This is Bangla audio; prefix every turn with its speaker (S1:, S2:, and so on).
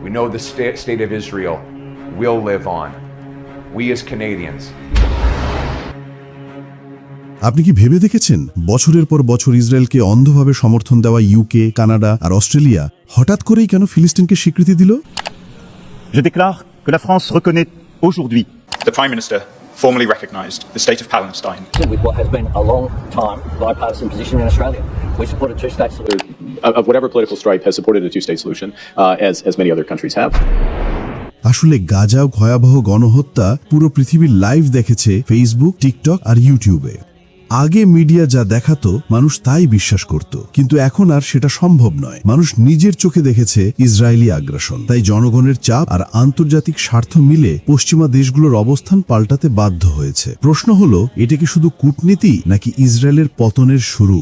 S1: We know the state of Israel will live on. We as Canadians.
S2: আপনি কি ভেবে দেখেছেন বছরের পর বছর ইসরায়েলকে অন্ধভাবে সমর্থন দেওয়া ইউকে, কানাডা আর অস্ট্রেলিয়া হঠাৎ করেই কেন ফিলিস্তিনকে স্বীকৃতি দিল?
S3: Je déclare que la France reconnaît aujourd'hui
S4: the Prime Minister formally recognised the state of Palestine.
S5: With what has been a long time bipartisan position in Australia. We support a two-state solution.
S6: Of whatever political stripe has supported a two-state solution, as many other countries have.
S2: আসলে গাজাও ভয়াবহ গণহত্যা পুরো পৃথিবীর লাইভ দেখেছে ফেসবুক, টিকটক আর ইউটিউবে। আগে মিডিয়া যা দেখাতো মানুষ তাই বিশ্বাস করত, কিন্তু এখন আর সেটা সম্ভব নয়। মানুষ নিজের চোখে দেখেছে ইসরায়েলি আগ্রাসন, তাই জনগণের চাপ আর আন্তর্জাতিক স্বার্থ মিলে পশ্চিমা দেশগুলোর অবস্থান পাল্টাতে বাধ্য হয়েছে। প্রশ্ন হলো, এটা কি শুধু কূটনীতি নাকি ইসরায়েলের পতনের শুরু?